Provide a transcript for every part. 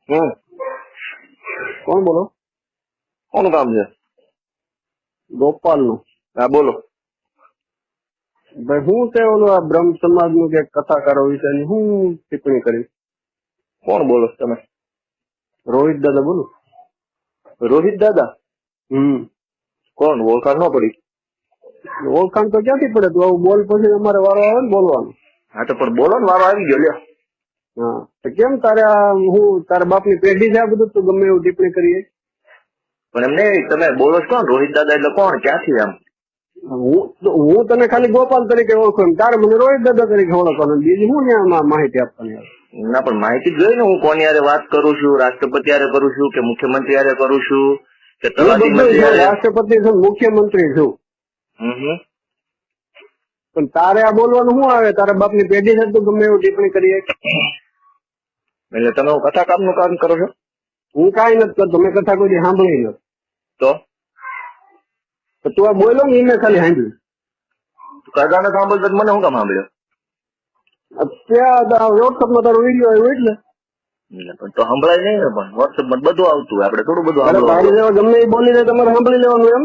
હમ કોણ બોલો? કોનું કામ છે? ગોપાલ નું. હા બોલો. ભાઈ હું છે ઓલું આ બ્રહ્મ સમાજ નું કે કથાકારો વિશે હું ટિપ્પણી કરી? કોણ બોલો તમે? રોહિત દાદા બોલું. રોહિત દાદા? કોણ? ઓળખાણ ન પડી. ઓળખાણ તો ક્યાંથી પડે? તું આવું બોલ પછી અમારે વારો આવે ને બોલવાનું. હા તો પણ બોલો ને, વારો આવી ગયો લ્યો. હા તો કેમ તારે હું તારા બાપ ની પેઢી છે આ બધું તું ગમે એવું ટિપ્પણી કરીએ? પણ એમને તમે બોલો છો કોણ? રોહિત દાદા એટલે કોણ? ક્યાંથી આમ? હું તને ખાલી ગોપાલ તરીકે ઓળખું, તારે મને રોહિત દાદા તરીકે ઓળખવાનું. બીજી હું ને માહિતી આપવાની? ના પણ માહિતી જોઈ ને, હું કોની યારે વાત કરું છું? રાષ્ટ્રપતિ યારે કરું છું કે મુખ્યમંત્રી યારે કરું છું કે તલાટી મંત્રી યારે? રાષ્ટ્રપતિ છું, મુખ્યમંત્રી છું. પણ તારે આ બોલવાનું શું આવે? તારા બાપ ની પેઢી છે તું ગમે એવું ટિપ્પણી કરીએ? એટલે તમે કથા કામ નું કામ કરો છો? હું કઈ નથી કરતો, મેં કથા કોઈ સાંભળી નથી. તો તું આ બોલો ને મેં ખાલી સાંભળ્યું. કાકા સાંભળતો મને શું કામ સાંભળ્યો? ત્યાં વોટ્સઅપ માં તારો વિડીયો આવ્યો એટલે. તો સંભળાય નહીં ને, પણ વોટ્સઅપ માં બધું આવતું હોય, આપડે થોડું બધું ગમે એ બોલી દે તમારે સાંભળી લેવાનું એમ?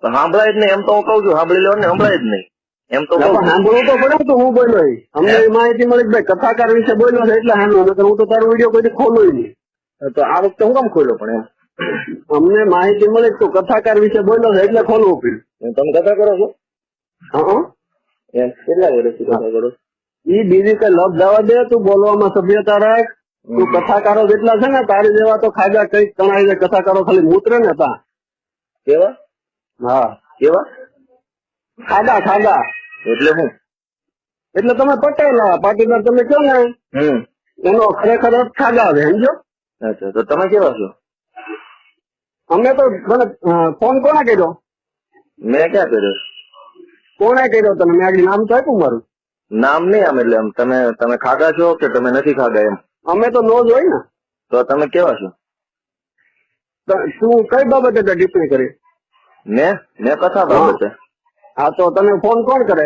સાંભળાય જ નહીં એમ તો હું કઉ છું. સાંભળી લેવાનું, સંભળાય જ નહીં એમ તો સાંભળવું તો પડે તો હું બોલ્યો. અમને માહિતી મળી ભાઈ કથાકાર વિશે બોલ્યો છે એટલે સાંભળ્યું. હું તો તારો વિડીયો કોઈ ખોલું નહીં. તો આ વખતે હું કામ ખોલ્યો? પણ એમ અમને માહિતી મળી તું કથાકાર વિશે બોલ્યો છે એટલે ખોલવું પડ્યું. તમે કથા કરો છો? હા. એમ કેટલા વર્ષથી કથા કરો? ઈ બીજી કઈ લપ જવા દે, તું બોલવામાં સભ્યતા રાખ. તું કથાકારો જેટલા છે ને તારી જેવા તો ખાજા કઈ તણાઈ જાય. કથાકારો ખાલી મૂત્રે ને તા. કેવા? હા કેવા? ખાડા ખાડા એટલે હું? એટલે તમે પટેલા પાટીદાર તમે કહો ને એનો ખરેખર અર્થ ખાડા છે, સમજો? અચ્છા, તો તમે કેવા છો? અમે તો મને ફોન કોને કર્યો? મેં ક્યાં કર્યો? કોને કર્યો તને? મેં આગળ નામ તો આપ્યું મારું. નામ નહીં આમ એટલે તમે ખાધા છો કે તમે નથી ખાધા એમ? અમે તો નો જ હોય ને. તો તમે કેવા છો? તું કઈ બાબતે ટિપ્પણી કરી? મેં કથા બાબતે. હા તો તને ફોન કોણ કરે?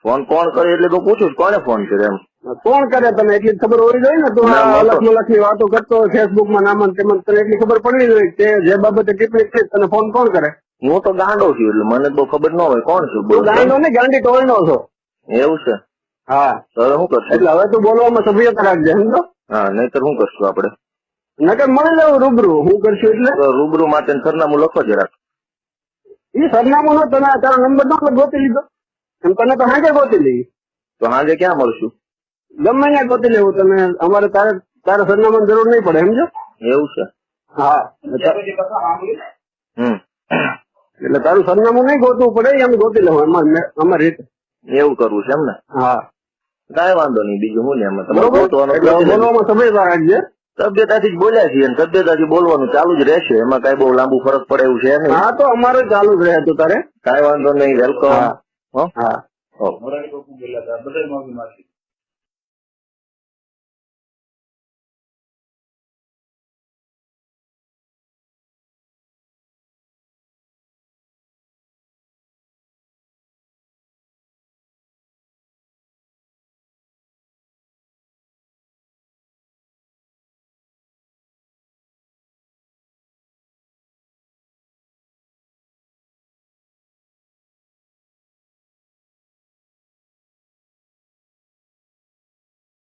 ફોન કોણ કરે એટલે તો પૂછું કોને ફોન કરે એમ? કોણ કરે તને એટલી ખબર હોવી જોઈએ ને. તું અલગ મલક ની વાતો કરતો ફેસબુક માં નામ તને એટલી ખબર પડવી જોઈએ કે જે બાબતે ટિપ્પણી કરી તને ફોન કોણ કરે? હું તો ગાંડો છું એટલે મને બહુ ખબર ન હોય કોણ છું. ગાંડો ને ગાંડી ટોળ નો છો. એવું છે? હા. તો શું કરશું? એટલે હવે તું બોલવામાં સભ્યતા રાખજે, સમજો? હા, નહીતર શું કરશું આપડે? નકર મળી લેવું રૂબરૂ. હું કરશું એટલે રૂબરૂ માટે સરનામું લખો જરાક. એ સરનામું નો તને તારો નંબર નો ગોતી લીધો એમ તને તો હાજે ગોતી લઈ. તો હાજે ક્યાં મળશું? ગમે ત્યાં ગોતી લેવું તમે. અમારે તારે સરનામાની જરૂર નહીં પડે, સમજો? એવું છે? હા. એટલે તારું સરનામું નહીં ગોતવું પડે, એમ ગોતી લેવું અમારી રીતે. એવું કરવું છે એમ ને? હા. કઈ વાંધો નહીં. બીજું હું ને એમાં બોલવામાં સભ્યતા રાખજે. સભ્યતાથી જ બોલ્યા છીએ, સભ્યતાથી બોલવાનું ચાલુ જ રહેશે. એમાં કઈ બહુ લાંબુ ફરક પડે એવું છે નહીં. હા તો અમારે ચાલુ જ રહે. તું તારે કઈ વાંધો નહીં. વેલકમ. હા.